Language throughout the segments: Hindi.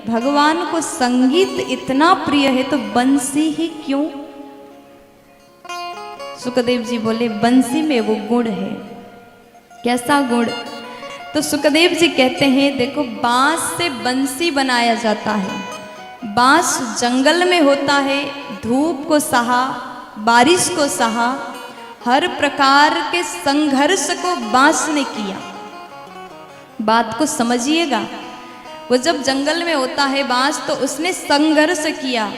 भगवान को संगीत इतना प्रिय है तो बंसी ही क्यों? सुखदेव जी बोले बंसी में वो गुण है। कैसा गुण? तो सुखदेव जी कहते हैं देखो, बांस से बंसी बनाया जाता है। बांस जंगल में होता है, धूप को सहा, बारिश को सहा, हर प्रकार के संघर्ष को बांस ने किया। बात को समझिएगा, वो जब जंगल में होता है बांस तो उसने संघर्ष किया,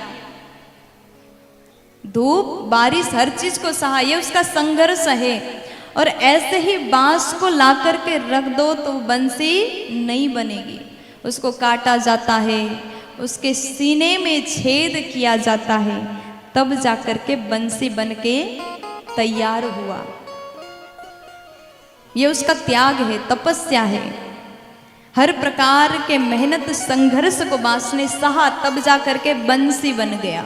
धूप बारिश हर चीज को सहा, ये उसका संघर्ष है। और ऐसे ही बांस को ला करके रख दो तो बंसी नहीं बनेगी। उसको काटा जाता है, उसके सीने में छेद किया जाता है, तब जाकर के बंसी बन के तैयार हुआ। ये उसका त्याग है, तपस्या है। हर प्रकार के मेहनत संघर्ष को बांस ने सहा, तब जाकर के बंसी बन गया।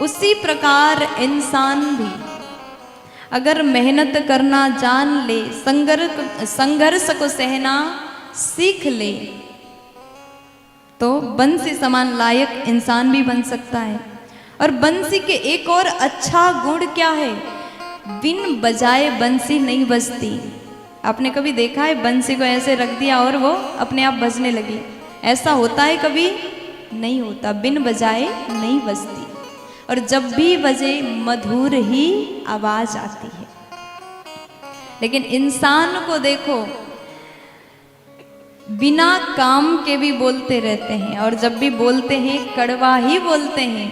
उसी प्रकार इंसान भी अगर मेहनत करना जान ले, संघर्ष को सहना सीख ले, तो बंसी समान लायक इंसान भी बन सकता है। और बंसी के एक और अच्छा गुण क्या है? बिन बजाए बंसी नहीं बजती। आपने कभी देखा है बंसी को ऐसे रख दिया और वो अपने आप बजने लगी? ऐसा होता है? कभी नहीं होता। बिन बजाए नहीं बजती, और जब भी बजे मधुर ही आवाज आती है। लेकिन इंसान को देखो, बिना काम के भी बोलते रहते हैं, और जब भी बोलते हैं कड़वा ही बोलते हैं।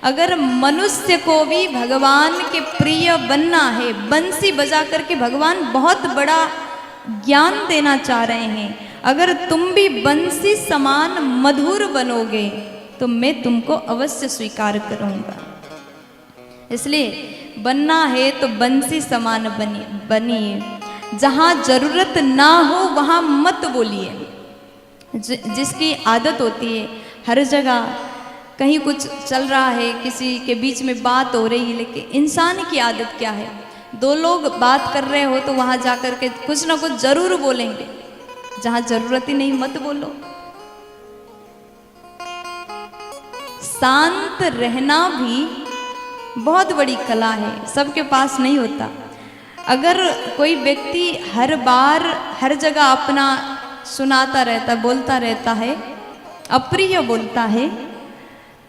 अगर मनुष्य को भी भगवान के प्रिय बनना है, बंसी बजा करके भगवान बहुत बड़ा ज्ञान देना चाह रहे हैं। अगर तुम भी बंसी समान मधुर बनोगे तो मैं तुमको अवश्य स्वीकार करूंगा। इसलिए बनना है तो बंसी समान बनिए। जहां जरूरत ना हो वहां मत बोलिए। जिसकी आदत होती है हर जगह, कहीं कुछ चल रहा है, किसी के बीच में बात हो रही है, लेकिन इंसान की आदत क्या है? दो लोग बात कर रहे हो तो वहां जाकर के कुछ ना कुछ जरूर बोलेंगे। जहां जरूरत ही नहीं मत बोलो। शांत रहना भी बहुत बड़ी कला है, सबके पास नहीं होता। अगर कोई व्यक्ति हर बार हर जगह अपना सुनाता रहता, बोलता रहता है, अप्रिय बोलता है,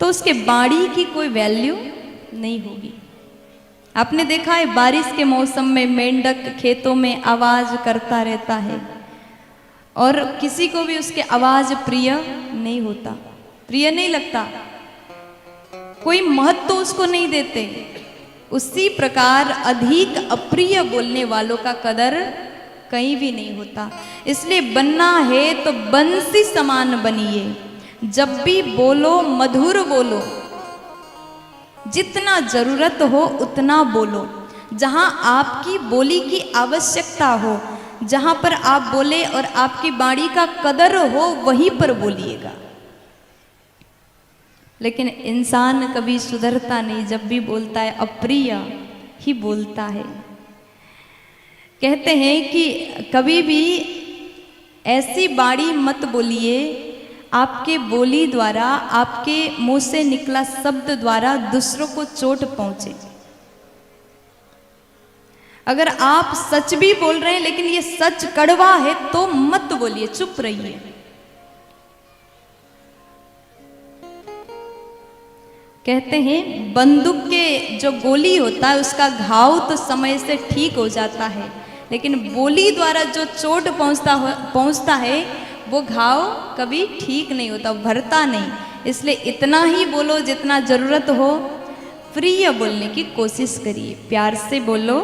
तो उसके वाणी की कोई वैल्यू नहीं होगी। आपने देखा है बारिश के मौसम में मेंढक खेतों में आवाज करता रहता है, और किसी को भी उसके आवाज प्रिय नहीं होता, प्रिय नहीं लगता, कोई महत्व उसको नहीं देते। उसी प्रकार अधिक अप्रिय बोलने वालों का कदर कहीं भी नहीं होता। इसलिए बनना है तो बंसी समान बनिए। जब भी बोलो मधुर बोलो, जितना जरूरत हो उतना बोलो। जहां आपकी बोली की आवश्यकता हो, जहां पर आप बोले और आपकी वाणी का कदर हो, वहीं पर बोलिएगा। लेकिन इंसान कभी सुधरता नहीं, जब भी बोलता है अप्रिय ही बोलता है। कहते हैं कि कभी भी ऐसी वाणी मत बोलिए, आपके बोली द्वारा, आपके मुंह से निकला शब्द द्वारा दूसरों को चोट पहुंचे। अगर आप सच भी बोल रहे हैं लेकिन ये सच कड़वा है तो मत बोलिए, चुप रहिए। कहते हैं बंदूक के जो गोली होता है उसका घाव तो समय से ठीक हो जाता है, लेकिन बोली द्वारा जो चोट पहुंचता है वो घाव कभी ठीक नहीं होता, भरता नहीं। इसलिए इतना ही बोलो जितना जरूरत हो। प्रिय बोलने की कोशिश करिए, प्यार से बोलो।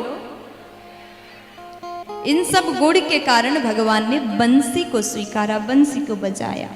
इन सब गुण के कारण भगवान ने बंसी को स्वीकारा, बंसी को बजाया।